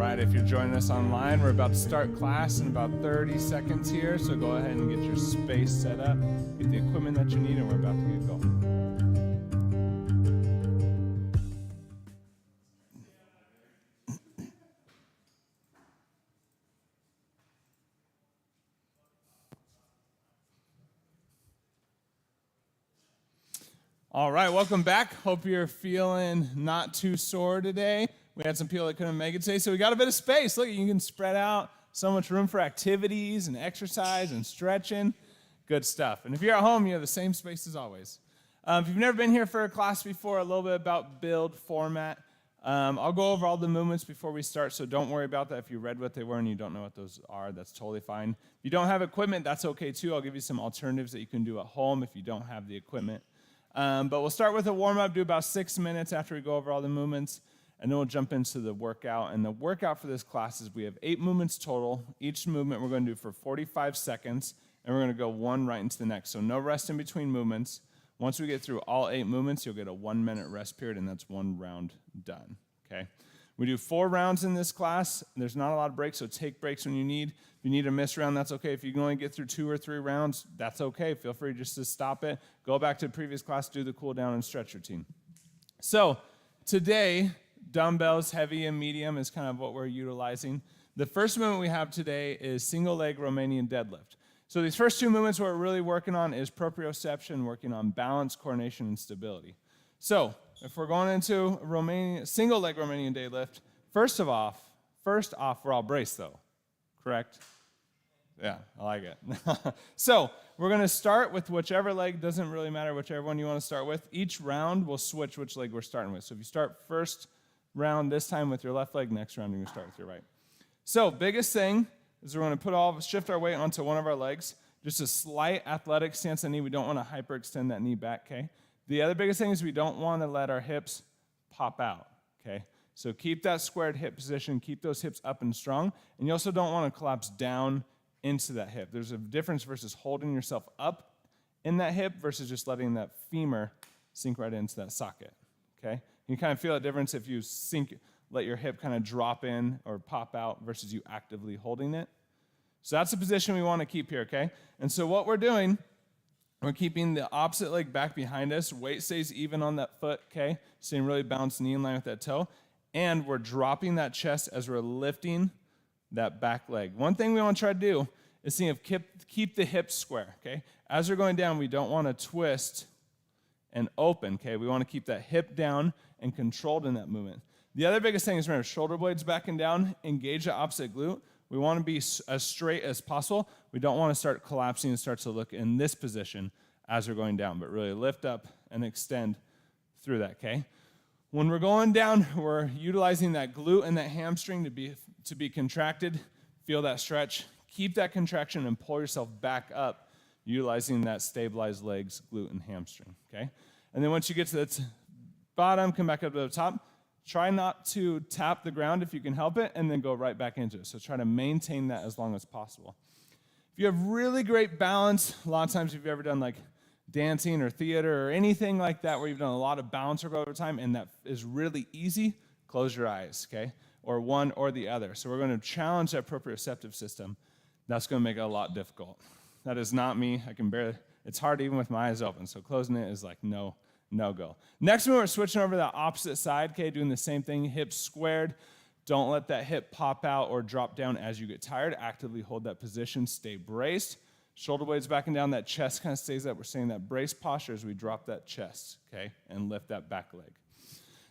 right, if you're joining us online, we're about to start class in about 30 seconds here, so go ahead and get your space set up, get the equipment that you need, and we're about to get going. All right, welcome back. Hope you're feeling not too sore today. We had some people that couldn't make it today, so we got a bit of space. Look, you can spread out. So much room for activities and exercise and stretching. Good stuff. And if you're at home, you have the same space as always. If you've never been here for a class before, a little bit about build format. I'll go over all the movements before we start, so don't worry about that. If you read what they were and you don't know what those are, that's totally fine. If you don't have equipment, that's okay too. I'll give you some alternatives that you can do at home if you don't have the equipment. But we'll start with a warm-up, do about 6 minutes after we go over all the movements, and then we'll jump into the workout. And the workout for this class is we have 8 movements total. Each movement we're going to do for 45 seconds, and we're going to go one right into the next. So no rest in between movements. Once we get through all 8 movements, you'll get a 1-minute rest period, and that's 1 round done, okay? We do 4 rounds in this class. There's not a lot of breaks, so take breaks when you need. If you need a miss round, that's okay. If you can only get through 2 or 3 rounds, that's okay. Feel free just to stop it. Go back to the previous class, do the cool down and stretch routine. So today, dumbbells, heavy and medium is kind of what we're utilizing. The first movement we have today is single leg Romanian deadlift. So these first 2 movements, what we're really working on is proprioception, working on balance, coordination, and stability. So if we're going into single leg Romanian deadlift, first off, we're all braced though, correct? Yeah, I like it. So we're going to start with whichever leg, doesn't really matter whichever one you want to start with. Each round we'll switch which leg we're starting with. So if you start first round this time with your left leg, next round you're going to start with your right. So biggest thing is we're going to shift our weight onto one of our legs. Just a slight athletic stance on the knee. We don't want to hyperextend that knee back, okay? The other biggest thing is we don't want to let our hips pop out, okay? So keep that squared hip position, keep those hips up and strong, and you also don't want to collapse down into that hip. There's a difference versus holding yourself up in that hip versus just letting that femur sink right into that socket, okay? You kind of feel a difference if you let your hip kind of drop in or pop out versus you actively holding it. So that's the position we want to keep here, okay? And so what we're doing, we're keeping the opposite leg back behind us. Weight stays even on that foot, okay? Staying really balanced, knee in line with that toe. And we're dropping that chest as we're lifting that back leg. One thing we want to try to do is keep the hips square, okay? As we're going down, we don't want to twist and open, okay? We want to keep that hip down and controlled in that movement. The other biggest thing is remember, shoulder blades back and down, engage the opposite glute. We want to be as straight as possible. We don't want to start collapsing and start to look in this position as we're going down, but really lift up and extend through that, okay? When we're going down, we're utilizing that glute and that hamstring to be contracted. Feel that stretch. Keep that contraction and pull yourself back up, utilizing that stabilized legs, glute, and hamstring, okay? And then once you get to the bottom, come back up to the top. Try not to tap the ground if you can help it, and then go right back into it. So try to maintain that as long as possible. If you have really great balance, a lot of times if you've ever done like dancing or theater or anything like that where you've done a lot of balance work over time and that is really easy, close your eyes, okay? Or one or the other. So we're going to challenge that proprioceptive system. That's going to make it a lot difficult. That is not me. It's hard even with my eyes open. So closing it is like no go. Next one, we're switching over to the opposite side, okay, doing the same thing, hips squared. Don't let that hip pop out or drop down as you get tired. Actively hold that position, stay braced. Shoulder blades back and down, that chest kind of stays up. We're saying that brace posture as we drop that chest, okay, and lift that back leg.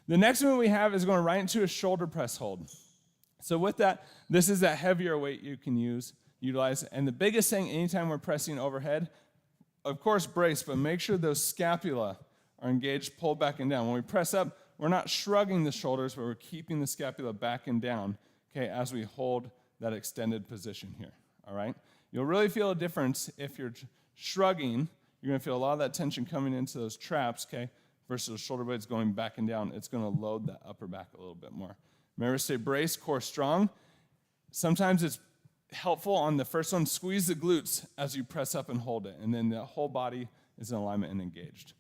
The next one we have is going right into a shoulder press hold. So with that, this is that heavier weight you can utilize. And the biggest thing, anytime we're pressing overhead, of course brace, but make sure those scapula are engaged, pulled back and down. When we press up, we're not shrugging the shoulders, but we're keeping the scapula back and down, okay, as we hold that extended position here, all right? You'll really feel a difference if you're shrugging. You're going to feel a lot of that tension coming into those traps, okay, versus the shoulder blades going back and down. It's going to load that upper back a little bit more. Remember, stay braced, core strong. Sometimes it's helpful on the first one, squeeze the glutes as you press up and hold it, and then the whole body is in alignment and engaged.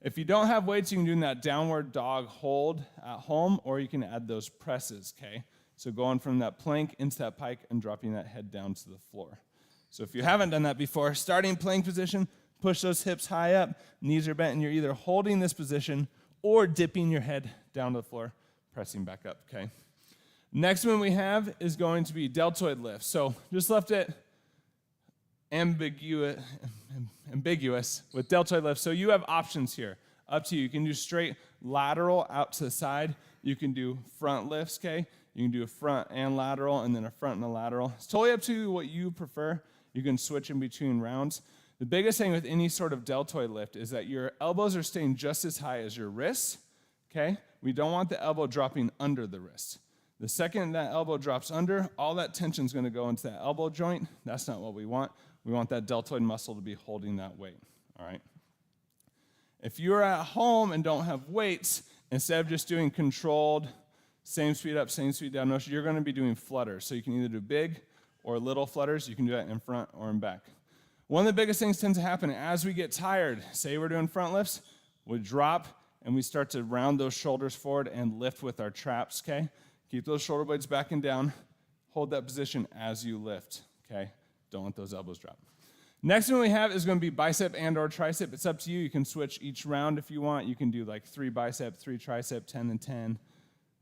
If you don't have weights, you can do that downward dog hold at home, or you can add those presses, okay? So going from that plank into that pike and dropping that head down to the floor. So if you haven't done that before, starting plank position, push those hips high up, knees are bent, and you're either holding this position or dipping your head down to the floor, pressing back up, okay? Next one we have is going to be deltoid lifts. So just left it ambiguous with deltoid lifts. So you have options here. Up to you. You can do straight lateral out to the side. You can do front lifts, okay? You can do a front and lateral, and then a front and a lateral. It's totally up to you what you prefer. You can switch in between rounds. The biggest thing with any sort of deltoid lift is that your elbows are staying just as high as your wrists, okay? We don't want the elbow dropping under the wrist. The second that elbow drops under, all that tension is going to go into that elbow joint. That's not what we want. We want that deltoid muscle to be holding that weight, all right? If you're at home and don't have weights, instead of just doing controlled, same speed up, same speed down motion, you're going to be doing flutters. So you can either do big or little flutters. You can do that in front or in back. One of the biggest things tends to happen as we get tired, say we're doing front lifts, we drop and we start to round those shoulders forward and lift with our traps, okay? Keep those shoulder blades back and down. Hold that position as you lift, okay? Don't let those elbows drop. Next one we have is going to be bicep and or tricep. It's up to you. You can switch each round if you want. You can do like 3 bicep, 3 tricep, 10 and 10,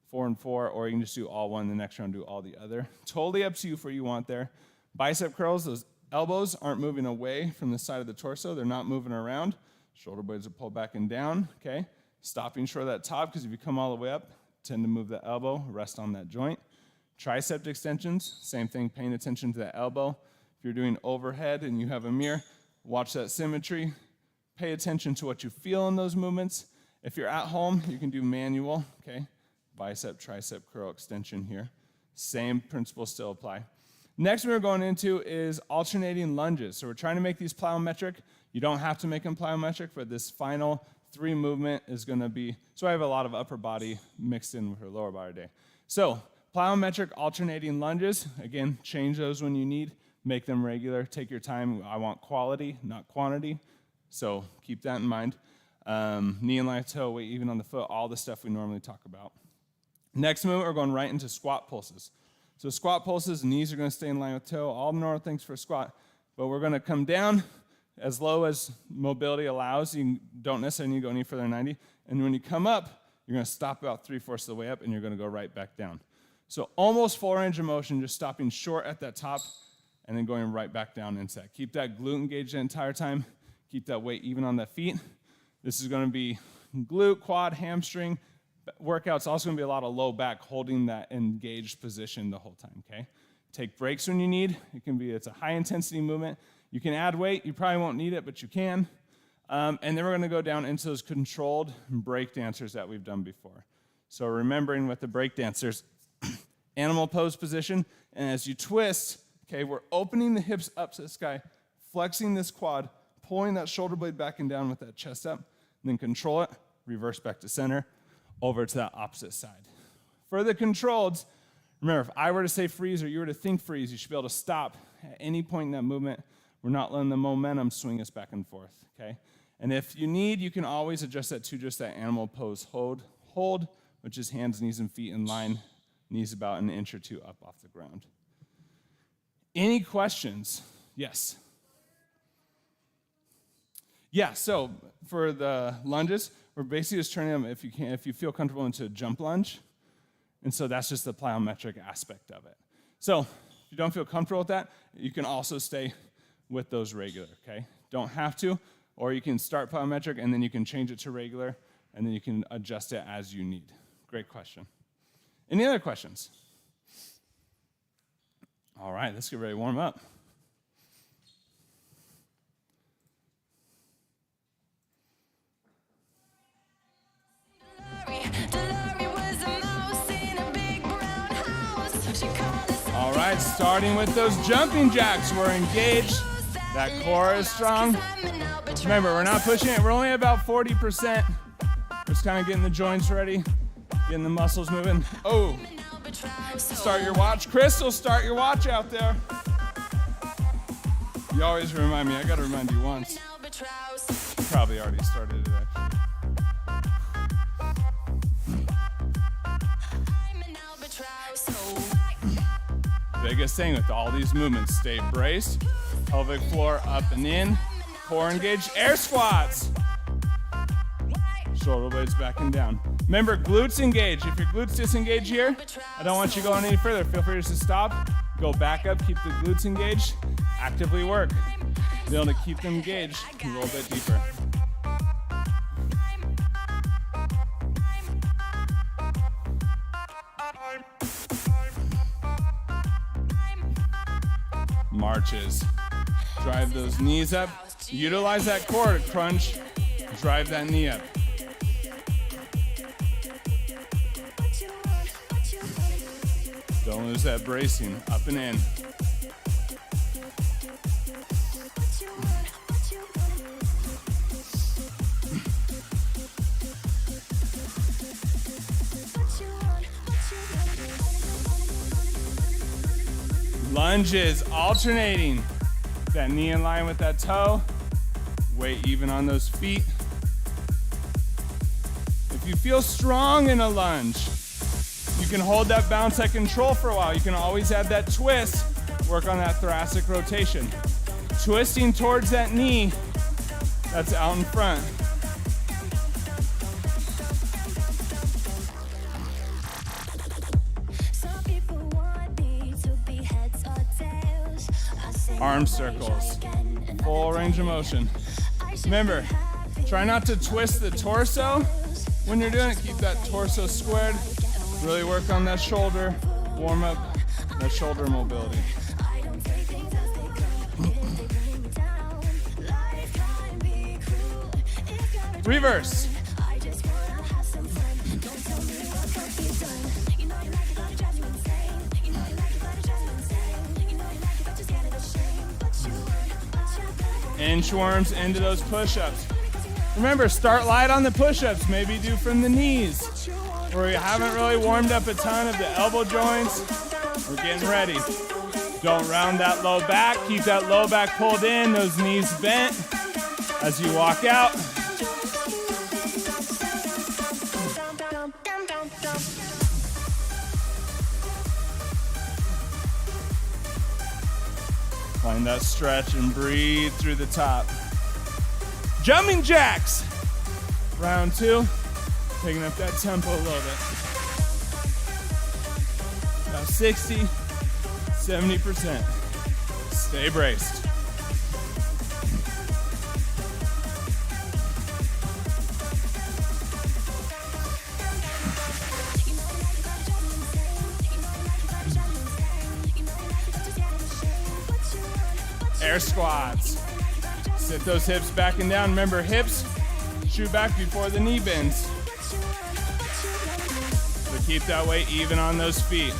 4 and 4, or you can just do all one, the next round do all the other. Totally up to you for what you want there. Bicep curls, those elbows aren't moving away from the side of the torso. They're not moving around. Shoulder blades are pulled back and down, okay? Stopping short of that top, because if you come all the way up, tend to move the elbow, rest on that joint. Tricep extensions, same thing, paying attention to that elbow. If you're doing overhead and you have a mirror, watch that symmetry. Pay attention to what you feel in those movements. If you're at home, you can do manual, okay? Bicep, tricep, curl extension here. Same principles still apply. Next one we're going into is alternating lunges. So we're trying to make these plyometric. You don't have to make them plyometric, but this final 3 movement is going to be, so I have a lot of upper body mixed in with her lower body today. So plyometric alternating lunges, again, change those when you need. Make them regular. Take your time. I want quality, not quantity. So keep that in mind. Knee and line of toe, weight even on the foot, all the stuff we normally talk about. Next movement, we're going right into squat pulses. So squat pulses, knees are going to stay in line with toe, all the normal things for a squat. But we're going to come down as low as mobility allows. You don't necessarily need to go any further than 90. And when you come up, you're going to stop about 3/4 of the way up, and you're going to go right back down. So almost full range of motion, just stopping short at that top, and then going right back down into that. Keep that glute engaged the entire time. Keep that weight even on that feet. This is going to be glute, quad, hamstring workouts. Also going to be a lot of low back, holding that engaged position the whole time, okay? Take breaks when you need. It's a high intensity movement. You can add weight. You probably won't need it, but you can. And then we're going to go down into those controlled breakdancers that we've done before. So remembering with the breakdancers, animal pose position, and as you twist, okay, we're opening the hips up to the sky, flexing this quad, pulling that shoulder blade back and down with that chest up, and then control it, reverse back to center, over to that opposite side. For the controlled, remember, if I were to say freeze or you were to think freeze, you should be able to stop at any point in that movement. We're not letting the momentum swing us back and forth, okay? And if you need, you can always adjust that to just that animal pose hold, which is hands, knees, and feet in line, knees about an inch or 2 up off the ground. Any questions? Yes. Yeah, so for the lunges, we're basically just turning them, if you feel comfortable, into a jump lunge. And so that's just the plyometric aspect of it. So if you don't feel comfortable with that, you can also stay with those regular, okay? Don't have to, or you can start plyometric and then you can change it to regular, and then you can adjust it as you need. Great question. Any other questions? All right, let's get ready to warm up. All right, starting with those jumping jacks. We're engaged. That core is strong. Remember, we're not pushing it. We're only about 40%. Just kind of getting the joints ready, getting the muscles moving. Oh, start your watch. Crystal, start your watch out there. You always remind me. I got to remind you once. Probably already started it, actually. I'm an albatross. biggest thing with all these movements. Stay braced, pelvic floor up and in, core engaged, air squats. Shoulder blades back and down. Remember, glutes engage. If your glutes disengage here, I don't want you going any further. Feel free just to stop, go back up, keep the glutes engaged, actively work. Be able to keep them engaged a little bit deeper. Marches. Drive those knees up. Utilize that core to crunch. Drive that knee up. Don't lose that bracing. Up and in. Lunges, alternating. That knee in line with that toe. Weight even on those feet. If you feel strong in a lunge, you can hold that bounce at control for a while. You can always add that twist, work on that thoracic rotation. Twisting towards that knee that's out in front. Arm circles, full range of motion. Remember, try not to twist the torso when you're doing it. Keep that torso squared. Really work on that shoulder, warm up that shoulder mobility. Reverse. Inchworms into those push-ups. Remember, start light on the push-ups. Maybe do from the knees, where you haven't really warmed up a ton of the elbow joints. We're getting ready. Don't round that low back. Keep that low back pulled in, those knees bent as you walk out. Find that stretch and breathe through the top. Jumping jacks. Round 2. Taking up that tempo a little bit. About 60, 70%. Stay braced. Air squats. Sit those hips back and down. Remember, hips shoot back before the knee bends. So keep that weight even on those feet.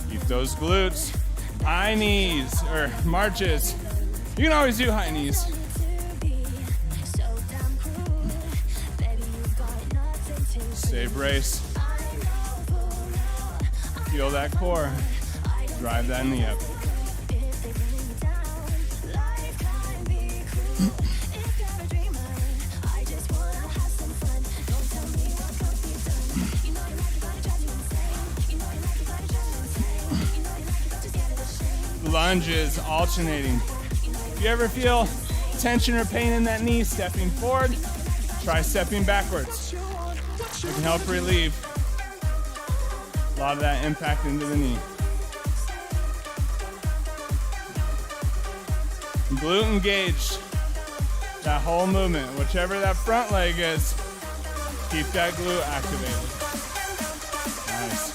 Keep those glutes. High knees or marches. You can always do high knees. Stay braced. Feel that core. Drive that knee up. Lunges, alternating. If you ever feel tension or pain in that knee, stepping forward, try stepping backwards. It can help relieve a lot of that impact into the knee. Glute engaged. That whole movement, whichever that front leg is, keep that glute activated. Nice.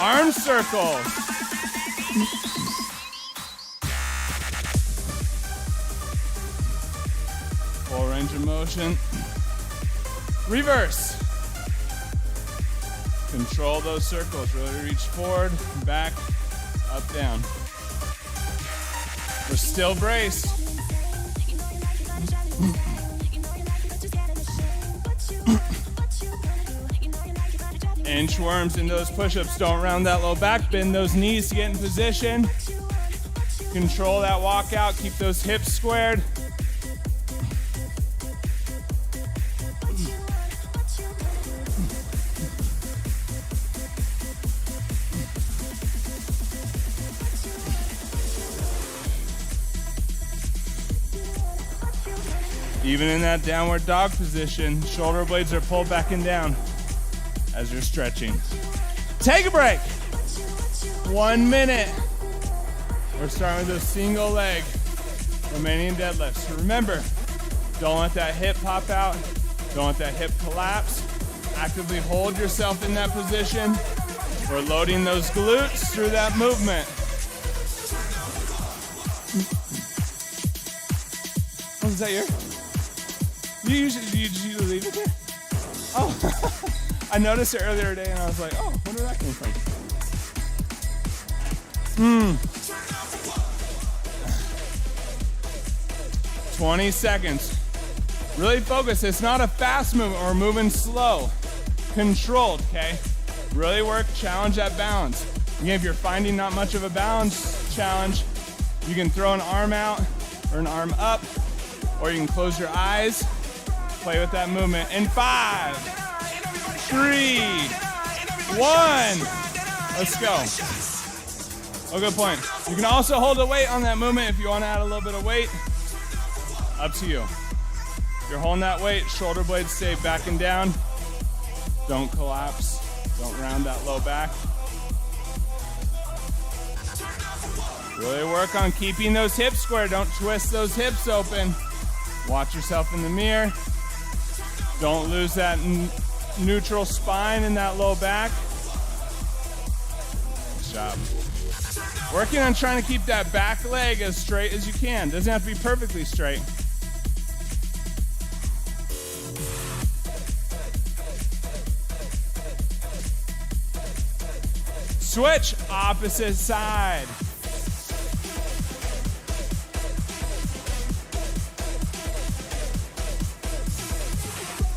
Arm circles. Full range of motion. Reverse. Control those circles. Really reach forward, back, up, down. We're still braced. Inchworms in those push-ups. Don't round that low back. Bend those knees to get in position. Control that walk out. Keep those hips squared. Even in that downward dog position, shoulder blades are pulled back and down as you're stretching. Take a break. 1 minute. We're starting with a single leg Romanian deadlifts. So remember, don't let that hip pop out. Don't let that hip collapse. Actively hold yourself in that position. We're loading those glutes through that movement. Oh, is that your? Do you usually leave it there? Oh, I noticed it earlier today and I was like, oh, where did that come from? 20 seconds. Really focus. It's not a fast movement. We're moving slow. Controlled, okay? Really work, challenge that balance. Again, if you're finding not much of a balance challenge, you can throw an arm out or an arm up, or you can close your eyes, play with that movement. In 5, 3, 1, let's go. Oh, good point. You can also hold a weight on that movement if you want to add a little bit of weight. Up to you. If you're holding that weight, shoulder blades stay back and down. Don't collapse. Don't round that low back. Really work on keeping those hips square. Don't twist those hips open. Watch yourself in the mirror. Don't lose that neutral spine in that low back. Good job. Working on trying to keep that back leg as straight as you can. Doesn't have to be perfectly straight. Switch, opposite side.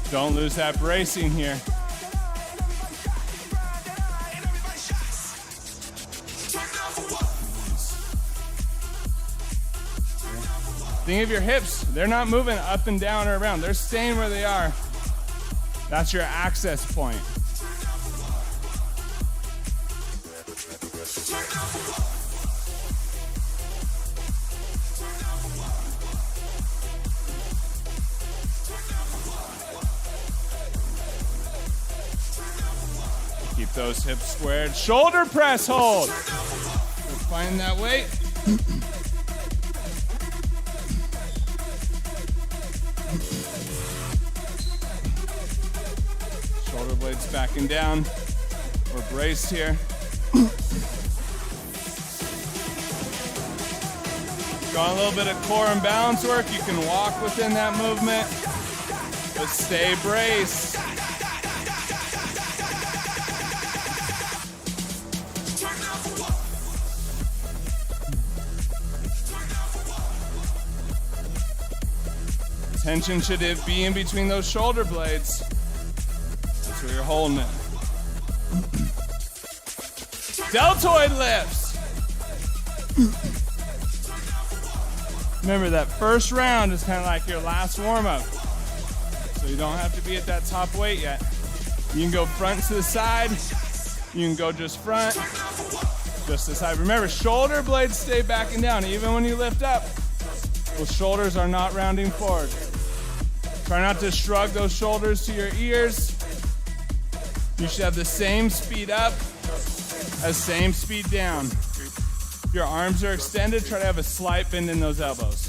Don't lose that bracing here. Think of your hips. They're not moving up and down or around. They're staying where they are. That's your access point. Keep those hips squared. Shoulder press hold. Just find that weight. Shoulder blades backing down. We're braced here. Got a little bit of core and balance work. You can walk within that movement, but stay braced. Tension should be in between those shoulder blades. That's where you're holding it. Deltoid lifts. Remember that first round is kind of like your last warm-up. So you don't have to be at that top weight yet. You can go front to the side. You can go just front, just to the side. Remember, shoulder blades stay back and down. Even when you lift up, those shoulders are not rounding forward. Try not to shrug those shoulders to your ears. You should have the same speed up as same speed down. If your arms are extended, try to have a slight bend in those elbows.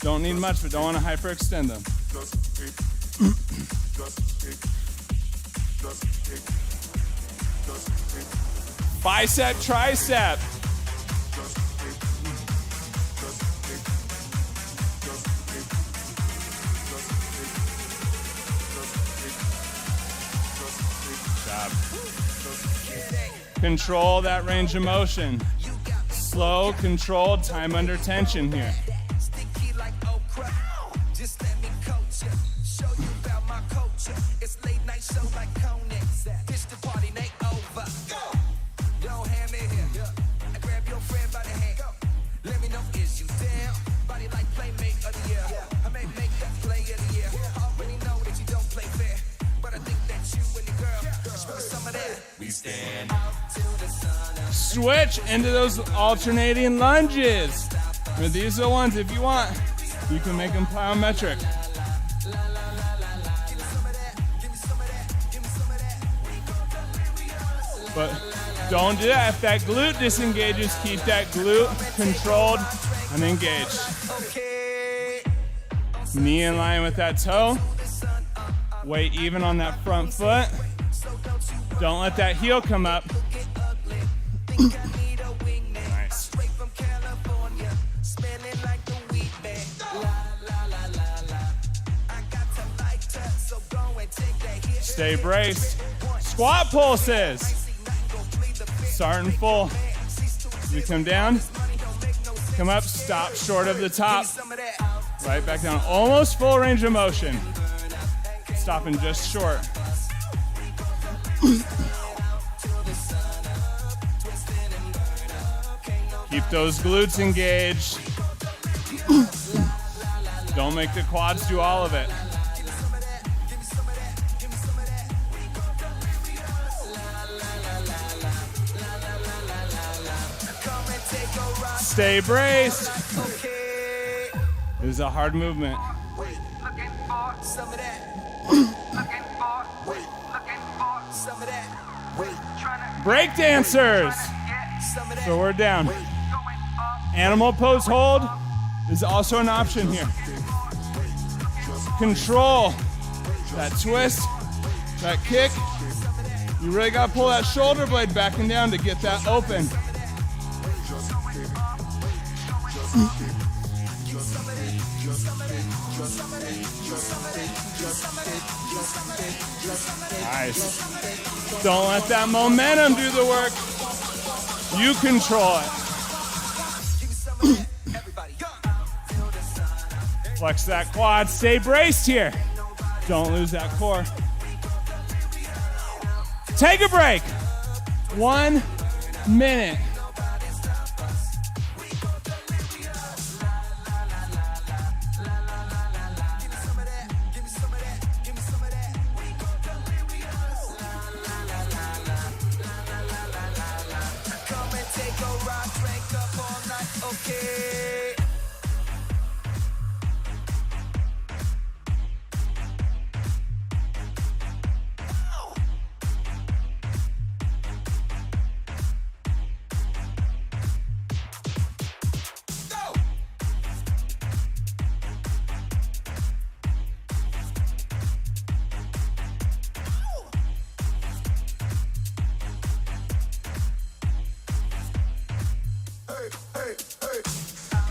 Don't need much, but don't want to hyperextend them. Bicep, tricep. Control that range of motion. Slow, controlled, time under tension here. Switch into those alternating lunges. But these are the ones, if you want, you can make them plyometric. But don't do that. If that glute disengages, keep that glute controlled and engaged. Knee in line with that toe. Weight even on that front foot. Don't let that heel come up. Nice. Stay braced. Squat pulses. Starting full. You come down, come up, stop short of the top. Right back down. Almost full range of motion. Stopping just short. Keep those glutes engaged. Don't make the quads do all of it. Stay braced. This is a hard movement. Breakdancers. So we're down. Animal pose hold is also an option here. Control that twist, that kick. You really got to pull that shoulder blade back and down to get that open. Nice. Don't let that momentum do the work. You control it. Flex that quad. Stay braced here. Don't lose that core. Take a break. 1 minute.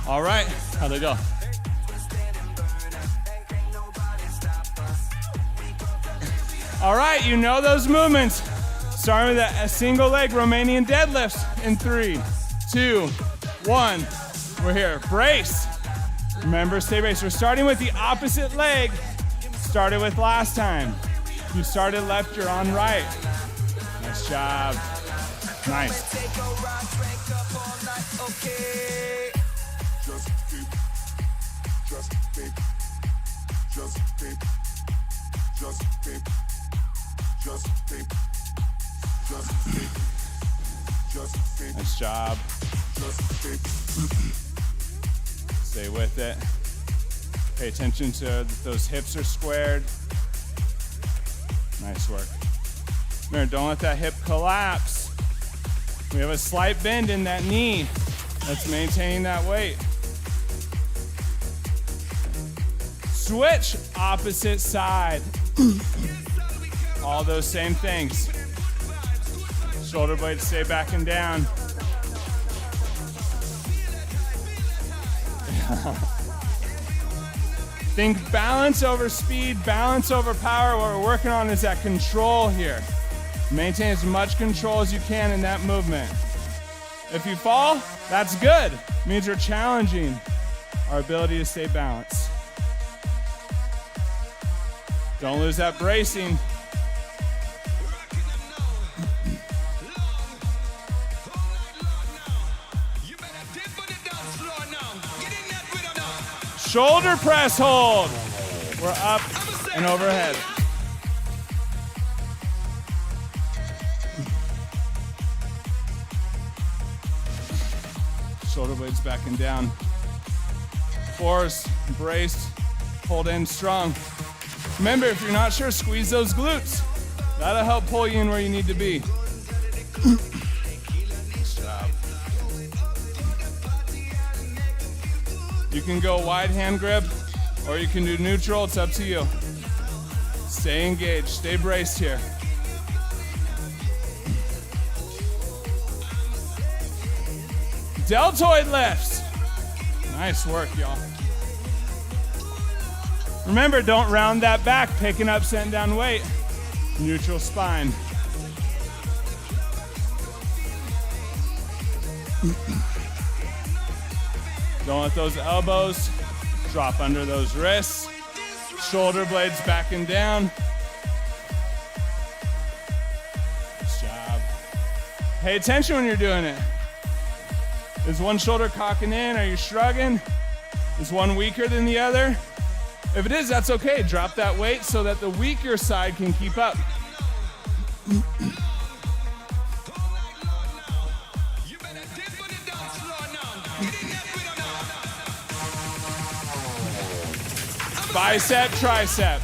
All right, how'd they go? All right, you know those movements. Starting with a single leg Romanian deadlifts in 3, 2, 1. We're here, brace. Remember, stay braced. We're starting with the opposite leg. Started with last time. You started left, you're on right. Nice job. Nice. Nice job. Stay with it. Pay attention to those hips are squared. Nice work. Remember, don't let that hip collapse. We have a slight bend in that knee. That's maintaining that weight. Switch opposite side. All those same things. Shoulder blades stay back and down. Think balance over speed, balance over power. What we're working on is that control here. Maintain as much control as you can in that movement. If you fall, that's good. It means you're challenging our ability to stay balanced. Don't lose that bracing. Shoulder press hold. We're up and overhead. Shoulder blades back and down. 4s, braced, hold in strong. Remember, if you're not sure, squeeze those glutes. That'll help pull you in where you need to be. Nice job. You can go wide hand grip, or you can do neutral, it's up to you. Stay engaged, stay braced here. Deltoid lifts. Nice work, y'all. Remember, don't round that back, picking up, setting down weight. Neutral spine. Don't let those elbows drop under those wrists. Shoulder blades back and down. Nice job. Pay attention when you're doing it. Is one shoulder cocking in? Are you shrugging? Is one weaker than the other? If it is, that's okay. Drop that weight so that the weaker side can keep up. Bicep, tricep.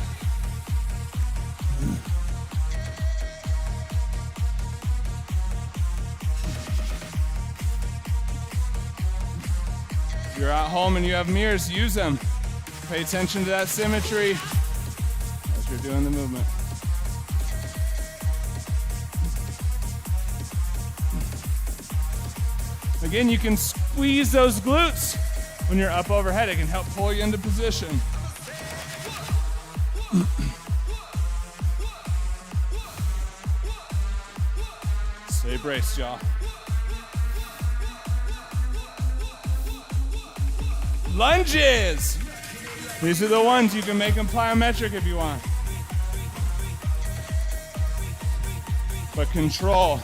If you're at home and you have mirrors, use them. Pay attention to that symmetry as you're doing the movement. Again, you can squeeze those glutes when you're up overhead. It can help pull you into position. Stay braced, y'all. Lunges. These are the ones you can make them plyometric if you want. But control.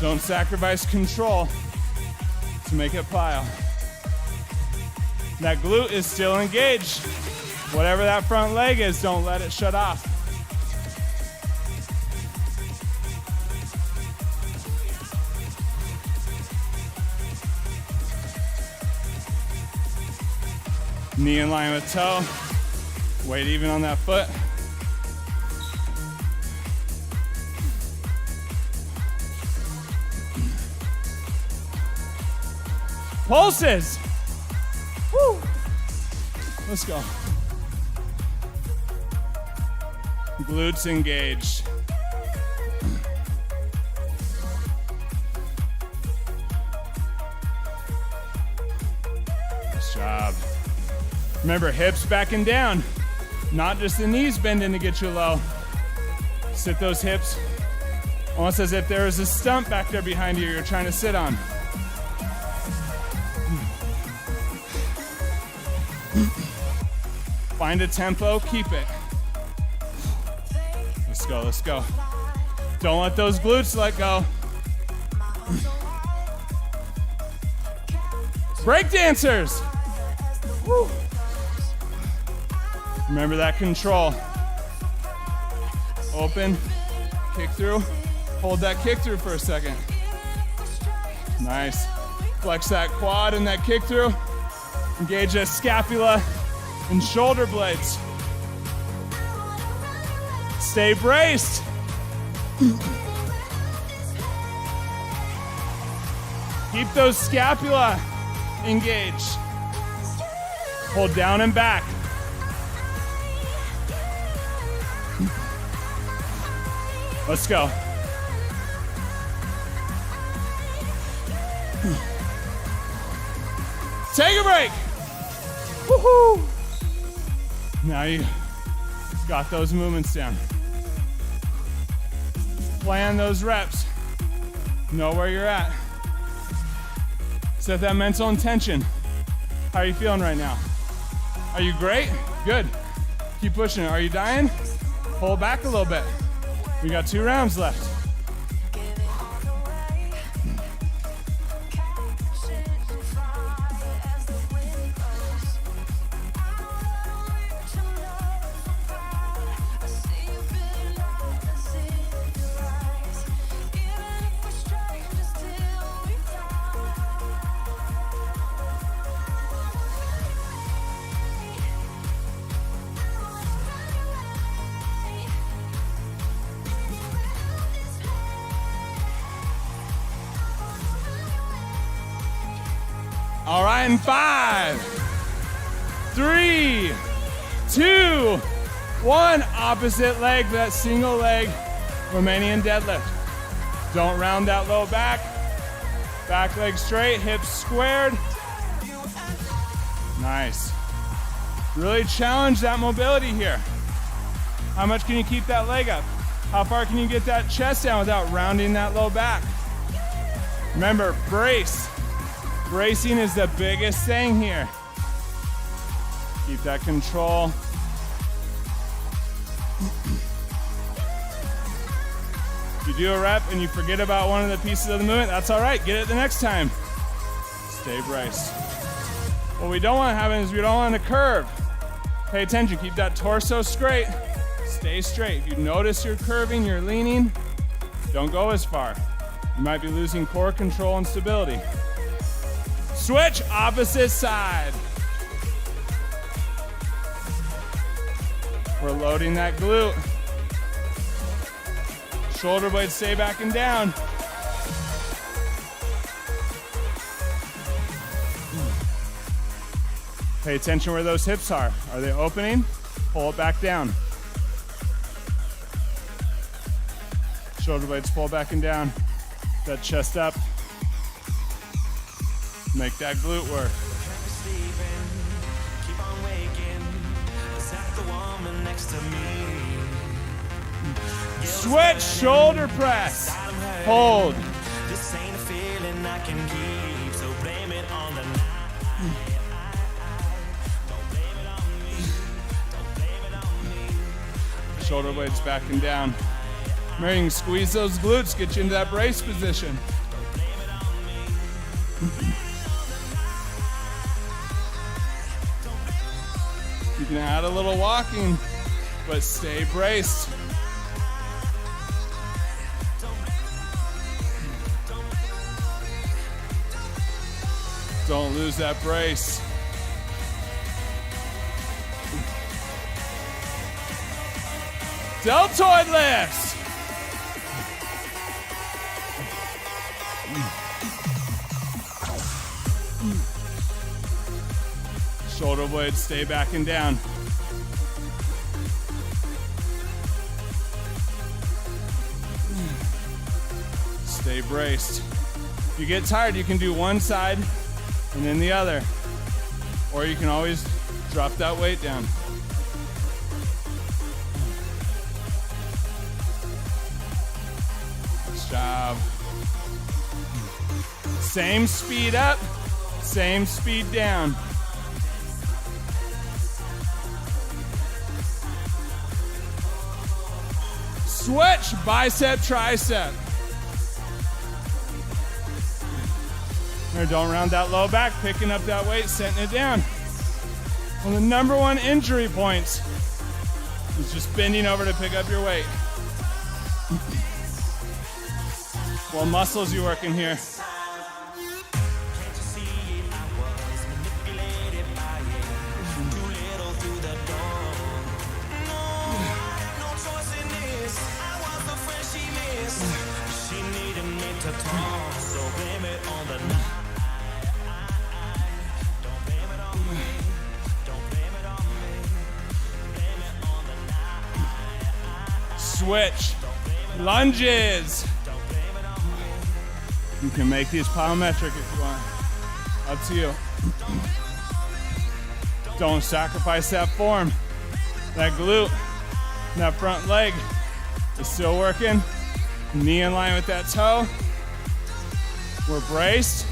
Don't sacrifice control to make it plyo. That glute is still engaged. Whatever that front leg is, don't let it shut off. Knee in line with toe. Weight even on that foot. Pulses. Woo. Let's go. Glutes engaged. Nice job. Remember, hips back and down. Not just the knees bending to get you low. Sit those hips almost as if there is a stump back there behind you you're trying to sit on. Find a tempo, keep it. Let's go, let's go. Don't let those glutes let go. Breakdancers. Woo. Remember that control. Open, kick through. Hold that kick through for a second. Nice. Flex that quad and that kick through. Engage that scapula and shoulder blades. Stay braced. Keep those scapula engaged. Hold down and back. Let's go. Take a break. Woohoo! Now you got those movements down. Plan those reps. Know where you're at. Set that mental intention. How are you feeling right now? Are you great? Good. Keep pushing it. Are you dying? Pull back a little bit. We got 2 rounds left. All right, in 5, 3, 2, 1. Opposite leg, that single leg Romanian deadlift. Don't round that low back. Back leg straight, hips squared. Nice. Really challenge that mobility here. How much can you keep that leg up? How far can you get that chest down without rounding that low back? Remember, brace. Bracing is the biggest thing here. Keep that control. If you do a rep and you forget about one of the pieces of the movement, that's all right. Get it the next time. Stay braced. What we don't want to happen is we don't want to curve. Pay attention. Keep that torso straight. Stay straight. If you notice you're curving, you're leaning, don't go as far. You might be losing core control and stability. Switch, opposite side. We're loading that glute. Shoulder blades stay back and down. Pay attention where those hips are. Are they opening? Pull it back down. Shoulder blades pull back and down. That chest up. Make that glute work. Switch, shoulder press. Hold. This ain't a feeling I can keep, so blame it on the night. Don't blame it on me. Don't blame it on me. Shoulder blades back and down. Remember, you can squeeze those glutes, get you into that brace position. You can add a little walking, but stay braced. Don't lose that brace. Deltoid lifts. Shoulder blades stay back and down. Stay braced. If you get tired, you can do one side and then the other. Or you can always drop that weight down. Nice job. Same speed up, same speed down. Switch, bicep, tricep. Don't round that low back, picking up that weight, setting it down. One of the number one injury points is just bending over to pick up your weight. What muscles you working here? Switch, lunges. You can make these plyometric if you want. Up to you. Don't sacrifice that form. That glute, that front leg is still working. Knee in line with that toe. We're braced.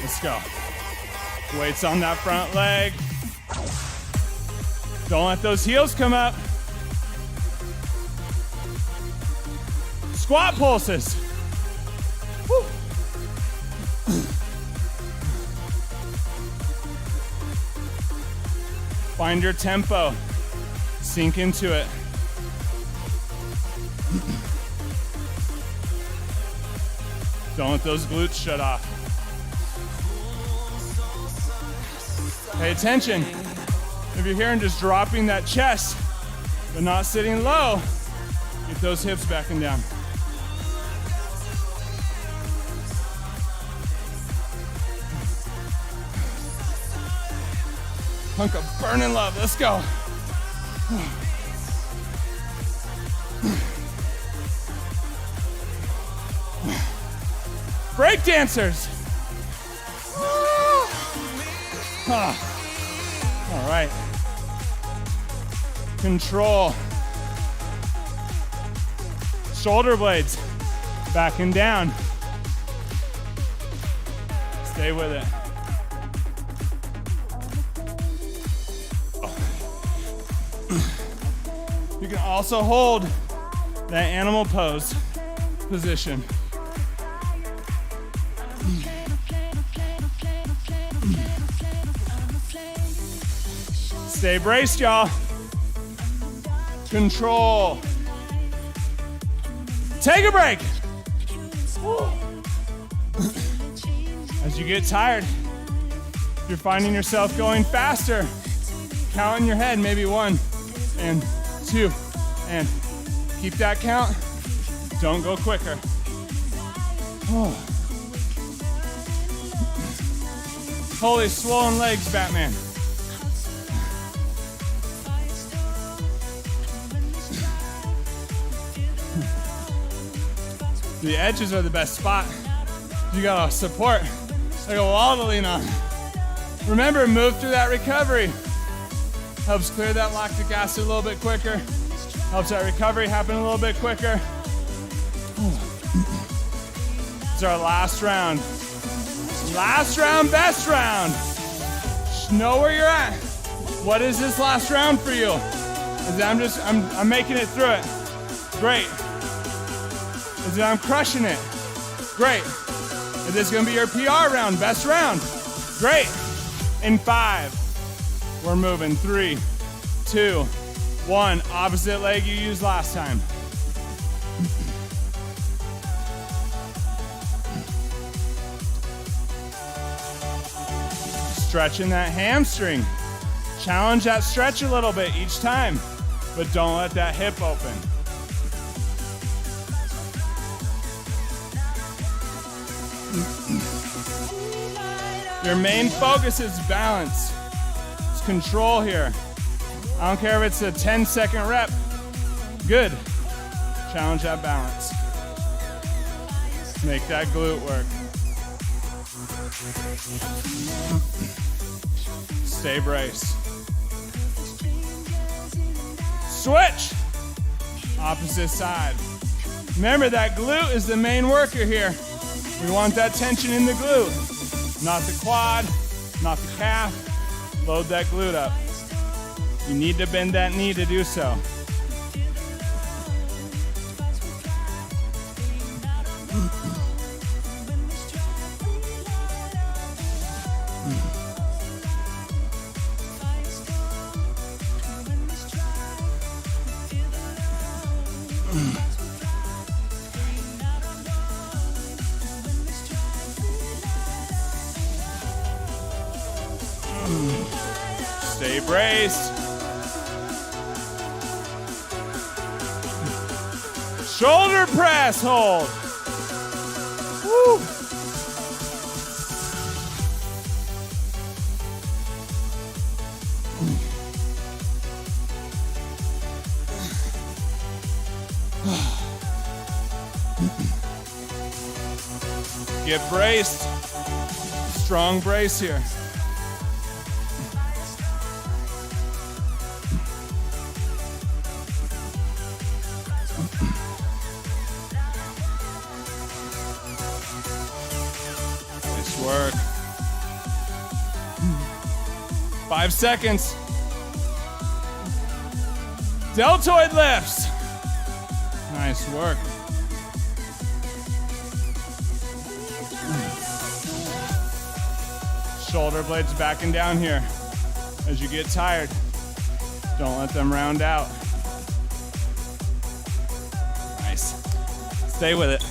Let's go. Weights on that front leg. Don't let those heels come up. Squat pulses. Woo. Find your tempo. Sink into it. Don't let those glutes shut off. Pay attention. If you're here and just dropping that chest, but not sitting low. Get those hips back and down. Hunk of burning love, let's go. Breakdancers. All right. Control. Shoulder blades back and down. Stay with it. You can also hold that animal pose position. Stay braced, y'all. Control. Take a break. As you get tired, if you're finding yourself going faster, count in your head, maybe 1 and 2, and keep that count. Don't go quicker. Holy swollen legs, Batman. The edges are the best spot. You got a support, like a wall to lean on. Remember, move through that recovery. Helps clear that lactic acid a little bit quicker. Helps that recovery happen a little bit quicker. It's our last round. Last round, best round. Just know where you're at. What is this last round for you? I'm making it through it. Great. Is it I'm crushing it? Great. Is this gonna be your PR round, best round? Great. In 5, we're moving. 3, 2, 1. Opposite leg you used last time. Stretching that hamstring. Challenge that stretch a little bit each time, but don't let that hip open. Your main focus is balance. It's control here. I don't care if it's a 10-second rep. Good. Challenge that balance. Make that glute work. Stay braced. Switch. Opposite side. Remember, that glute is the main worker here. We want that tension in the glute. Not the quad, not the calf. Load that glute up. You need to bend that knee to do so. Stay braced. Shoulder press hold. Woo. Get braced. Strong brace here. Work. 5 seconds. Deltoid lifts. Nice work. Shoulder blades back and down here. As you get tired, don't let them round out. Nice. Stay with it.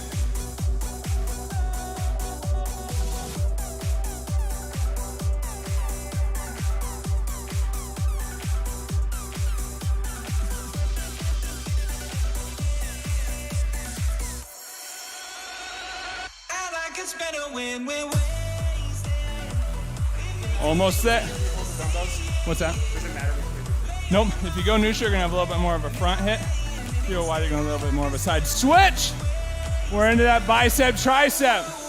Almost there. What's that? Nope. If you go neutral, you're gonna have a little bit more of a front hit. If you go wide, you're gonna have a little bit more of a side switch. We're into that bicep, tricep.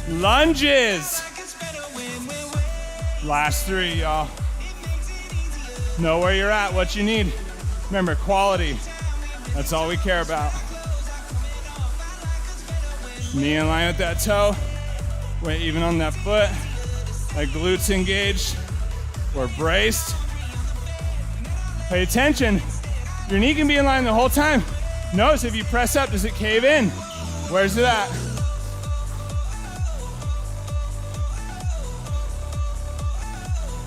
Lunges. Last 3, y'all. Know where you're at, what you need. Remember, quality. That's all we care about. Knee in line with that toe. Weight even on that foot. Like glutes engaged. We're braced. Pay attention. Your knee can be in line the whole time. Notice if you press up, does it cave in? Where's it at?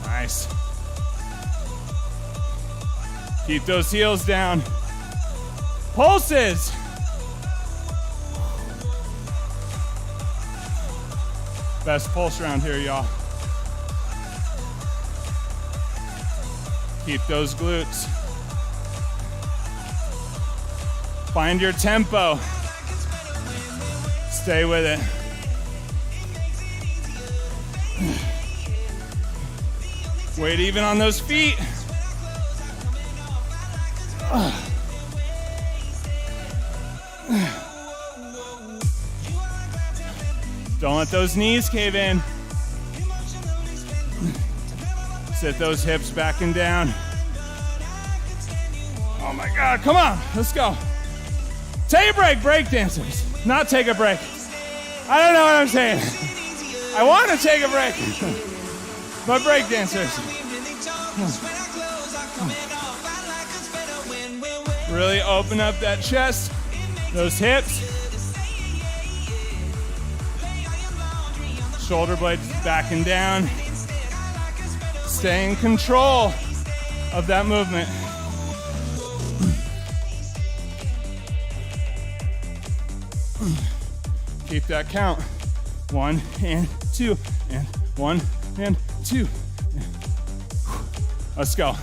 Nice. Keep those heels down. Pulses. Best pulse round here, y'all. Keep those glutes. Find your tempo. Stay with it. Weight even on those feet. Don't let those knees cave in. Sit those hips back and down. Oh my God, come on, let's go. Take a break, breakdancers. Not take a break. I don't know what I'm saying. I want to take a break. But breakdancers. Really open up that chest, those hips. Shoulder blades back and down. Stay in control of that movement. Keep that count. 1 and 2 and 1 and 2. Let's go.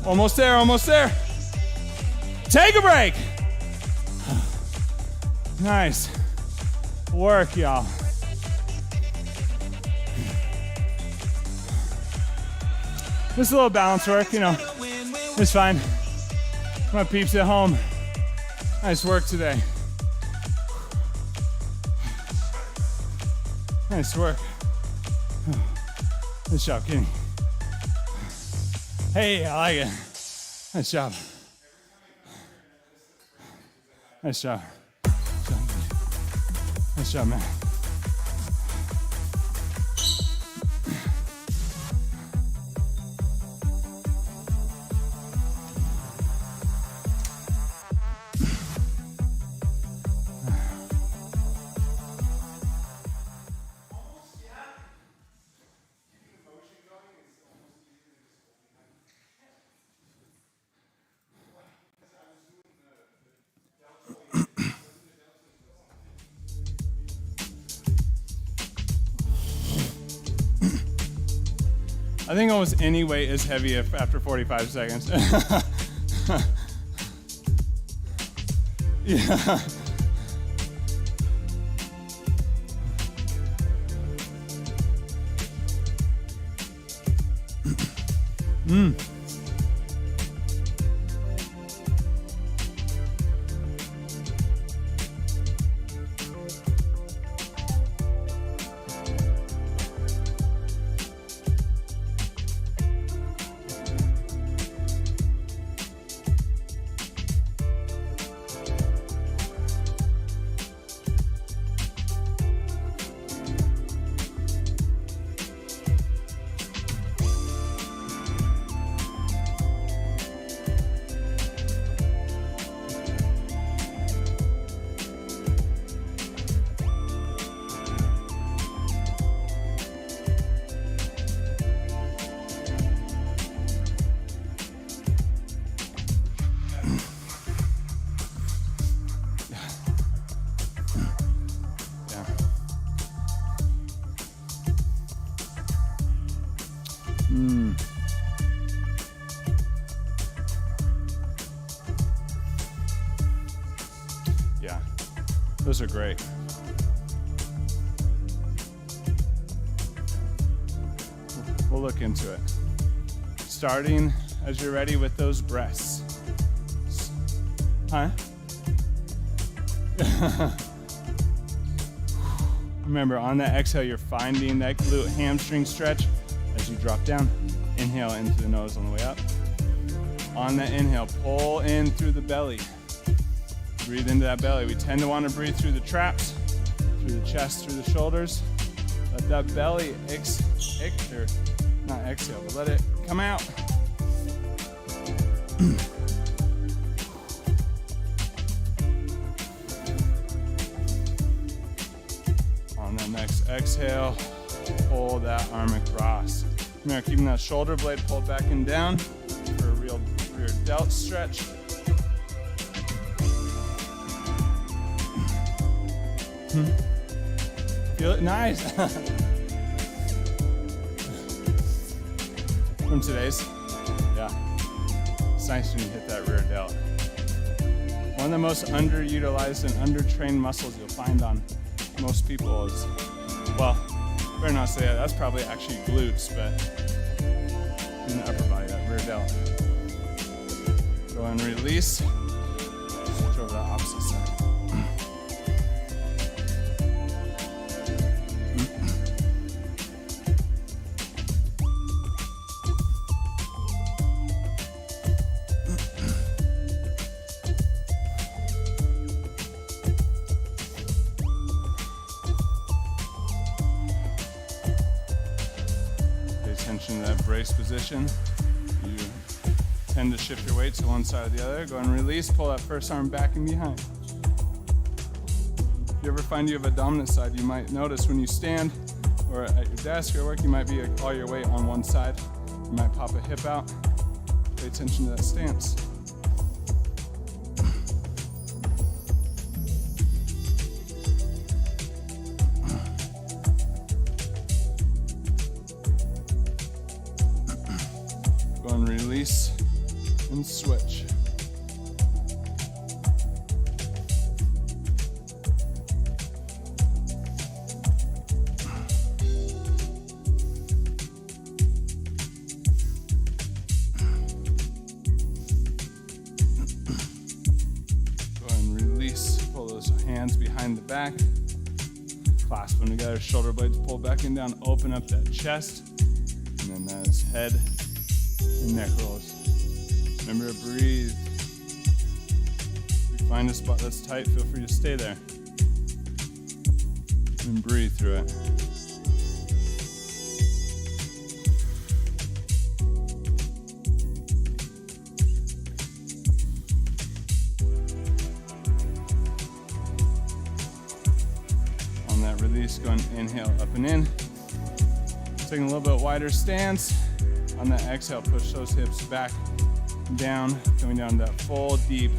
Almost there, almost there. Take a break. Nice work, y'all. Just a little balance work, you know, it's fine. My peeps at home, nice work today. Nice work. Nice job, Kenny. Hey, I like it. Nice job. Nice job. Nice job, man. I think almost any weight is heavy after 45 seconds. Yeah. Yeah, those are great. We'll look into it. Starting as you're ready with those breaths. Huh? Remember, on that exhale, you're finding that glute hamstring stretch as you drop down. Inhale into the nose on the way up. On that inhale, pull in through the belly. Breathe into that belly. We tend to want to breathe through the traps, through the chest, through the shoulders. Let that belly not exhale, but let it come out. On the next exhale, pull that arm across. Remember, keeping that shoulder blade pulled back and down for a real rear delt stretch. Feel it? Nice. From today's, yeah. It's nice when you hit that rear delt. One of the most underutilized and undertrained muscles you'll find on most people is, well, better not say that. That's probably actually glutes, but in the upper body, that rear delt. Go and release. Switch over to the opposite side. In that brace position, you tend to shift your weight to one side or the other. Go and release, pull that first arm back and behind. If you ever find you have a dominant side, you might notice when you stand or at your desk or work, you might be all your weight on one side. You might pop a hip out. Pay attention to that stance. Release and switch. Go and release. Pull those hands behind the back. Clasp them together. Shoulder blades pull back and down. Open up that chest. And then that is head and neck rolls. Remember to breathe. If you find a spot that's tight, feel free to stay there. And breathe through it. On that release, go and inhale up and in. Taking a little bit wider stance. On that exhale, push those hips back, down, coming down to that full, deep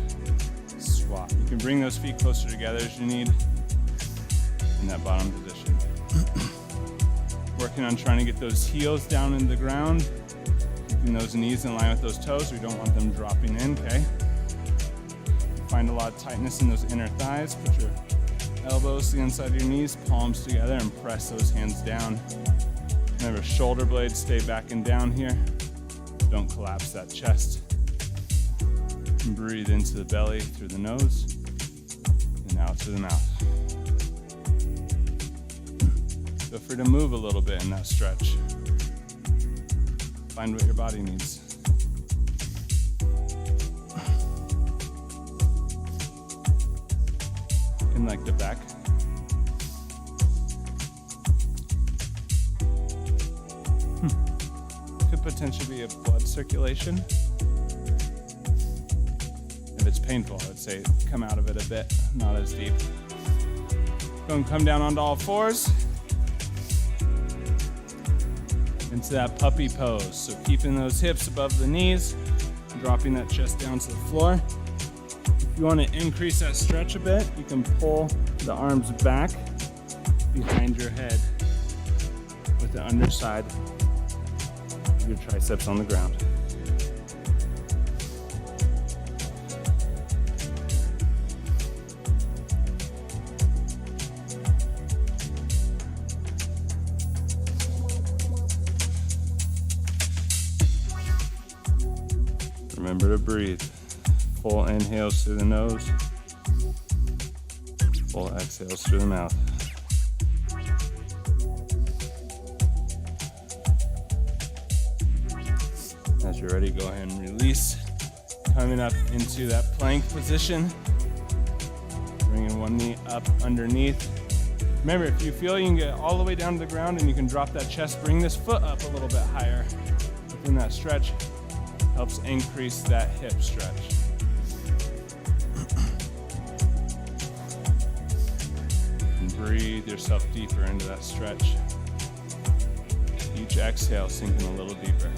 squat. You can bring those feet closer together as you need in that bottom position. Working on trying to get those heels down in the ground, keeping those knees in line with those toes. We don't want them dropping in, okay? Find a lot of tightness in those inner thighs. Put your elbows to the inside of your knees, palms together, and press those hands down. Remember, shoulder blades stay back and down here. Don't collapse that chest. And breathe into the belly through the nose and out through the mouth. Feel free to move a little bit in that stretch. Find what your body needs. In like the back. Could potentially be a blood circulation. If it's painful, I would say come out of it a bit, not as deep. Go and come down onto all fours. Into that puppy pose. So keeping those hips above the knees, dropping that chest down to the floor. If you want to increase that stretch a bit, you can pull the arms back behind your head with the underside Your triceps on the ground. Remember to breathe. Full inhales through the nose. Full exhales through the mouth. As you're ready, go ahead and release. Coming up into that plank position. Bringing one knee up underneath. Remember, if you feel you can get all the way down to the ground and you can drop that chest, bring this foot up a little bit higher within that stretch. Helps increase that hip stretch. And breathe yourself deeper into that stretch. Each exhale sinking a little deeper.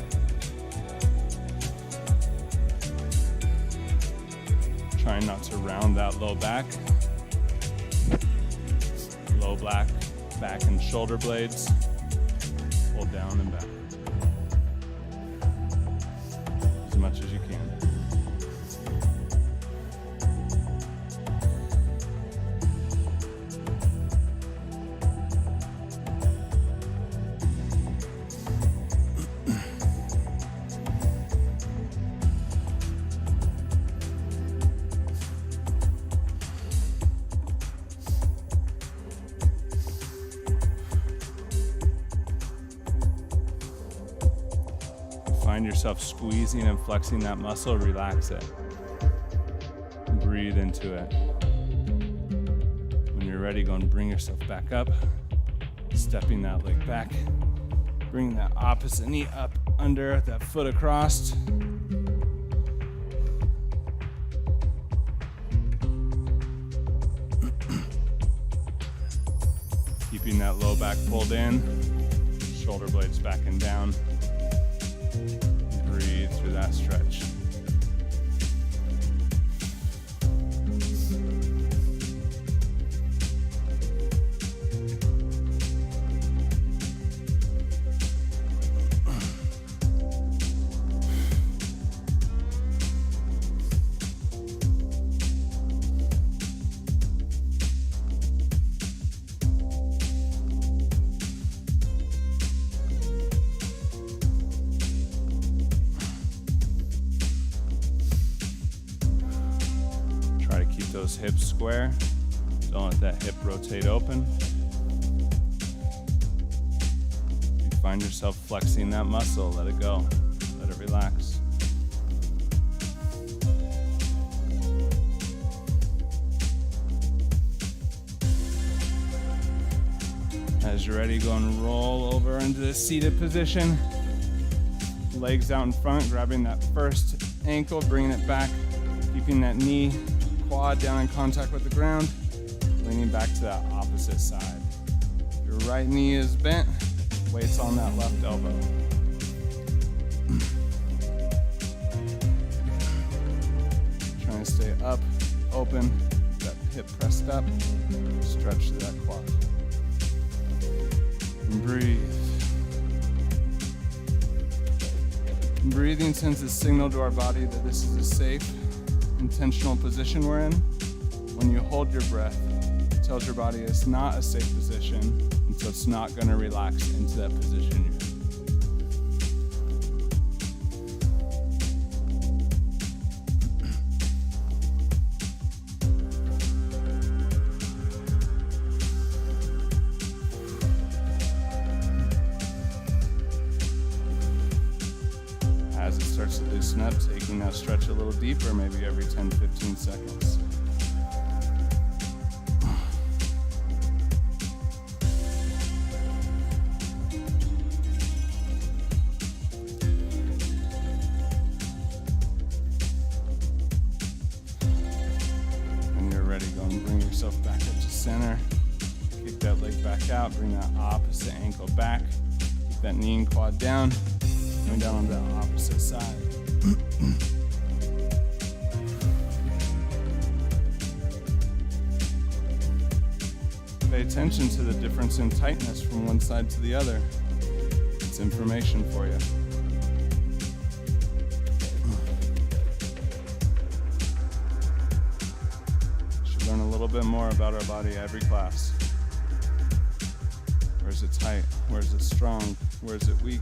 Trying not to round that low back. Low back and shoulder blades. Pull down and back. As much as you can. Find yourself squeezing and flexing that muscle, relax it. Breathe into it. When you're ready, go and bring yourself back up. Stepping that leg back. Bring that opposite knee up under, that foot across. Keeping that low back pulled in. Shoulder blades back and down. Breathe through that stretch. Those hips square. Don't let that hip rotate open. You find yourself flexing that muscle, let it go. Let it relax. As you're ready, go and roll over into the seated position. Legs out in front, grabbing that first ankle, bringing it back, keeping that knee quad down in contact with the ground, leaning back to that opposite side. Your right knee is bent, weight's on that left elbow. Trying to stay up, open, that hip pressed up, stretch through that quad. And breathe. Breathing sends a signal to our body that this is a safe, intentional position we're in. When you hold your breath, it tells your body it's not a safe position, and so it's not going to relax into that position you're in. As it starts to loosen up, taking that stretch a little deeper, maybe every 10-15 seconds. When you're ready, go and bring yourself back up to center. Kick that leg back out, bring that opposite ankle back. Keep that knee and quad down. Going down on the opposite side. Pay attention to the difference in tightness from one side to the other. It's information for you. little bit more about our body every class. Where is it tight? Where is it strong? Where is it weak?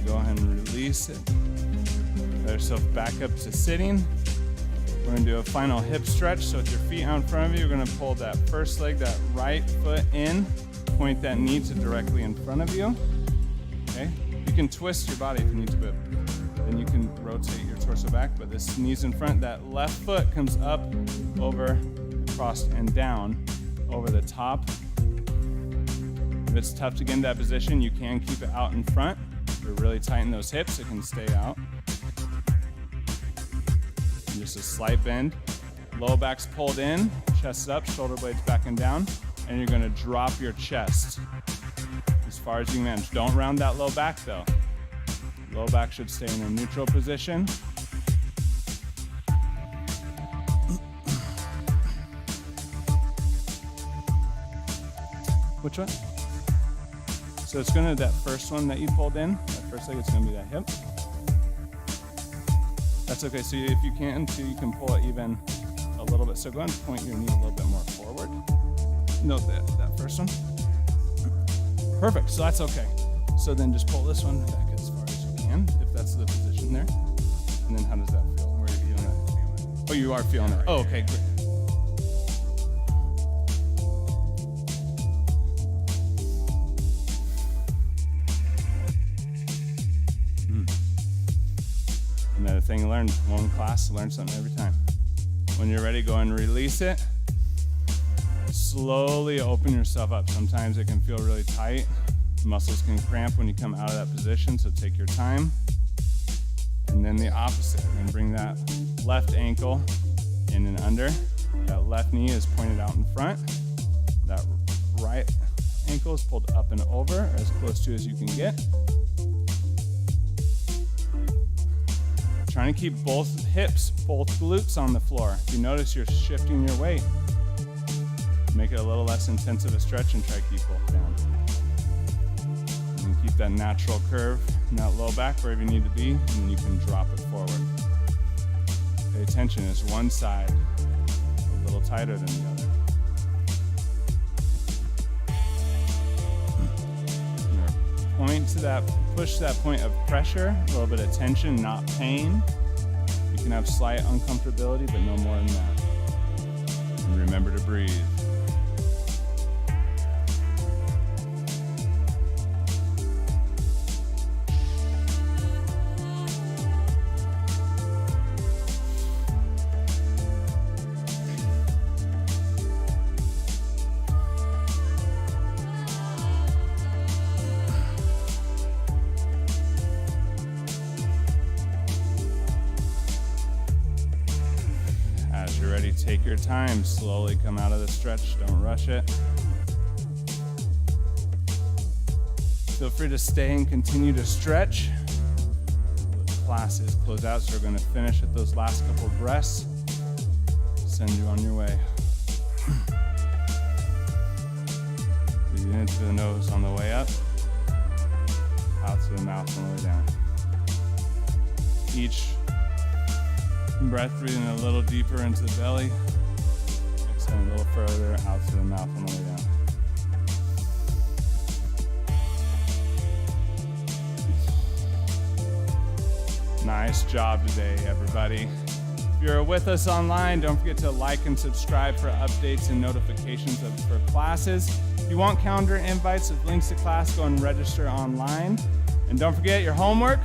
Go ahead and release it. Let yourself back up to sitting. We're gonna do a final hip stretch. So with your feet out in front of you, you're gonna pull that first leg, that right foot in, point that knee to directly in front of you. Okay? You can twist your body if you need to, but then you can rotate your torso back, but this knee's in front. That left foot comes up, over, across, and down over the top. If it's tough to get in that position, you can keep it out in front. If you're really tighten those hips, it can stay out. And just a slight bend. Low back's pulled in, chest up, shoulder blades back and down, and you're gonna drop your chest as far as you manage. Don't round that low back though. Low back should stay in a neutral position. Which one? So it's gonna, that first one that you pulled in, that first leg, it's gonna be that hip. That's okay, so if you can, too, you can pull it even a little bit. So go ahead and point your knee a little bit more forward. Note that first one. Perfect, so that's okay. So then just pull this one back as far as you can, if that's the position there. And then how does that feel? Where are you feeling it? Oh, you are feeling it. Oh, okay, great. Another thing to learn, one class, learn something every time. When you're ready, go and release it. Slowly open yourself up. Sometimes it can feel really tight. Muscles can cramp when you come out of that position, so take your time. And then the opposite, we're gonna bring that left ankle in and under. That left knee is pointed out in front. That right ankle is pulled up and over, as close to as you can get. Trying to keep both hips, both glutes on the floor. If you notice you're shifting your weight, make it a little less intensive a stretch and try to keep both down. And keep that natural curve in that low back wherever you need to be, and then you can drop it forward. Pay attention, is one side a little tighter than the other? Point to that, push that point of pressure, a little bit of tension, not pain. You can have slight uncomfortability, but no more than that. And remember to breathe. Take your time, slowly come out of the stretch, don't rush it. Feel free to stay and continue to stretch. The class is closed out, so we're gonna finish with those last couple breaths. Send you on your way. Breathe into the nose on the way up, out to the mouth on the way down. Each breath, breathing a little deeper into the belly. Exhaling a little further out to the mouth on the way down. Nice job today, everybody. If you're with us online, don't forget to like and subscribe for updates and notifications for classes. If you want calendar invites with links to class, go and register online. And don't forget your homework.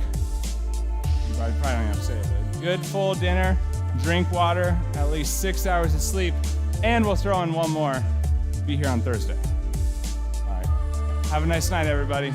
You probably don't have to say it, but good full dinner, drink water, at least 6 hours of sleep, and we'll throw in one more. Be here on Thursday. All right. Have a nice night, everybody.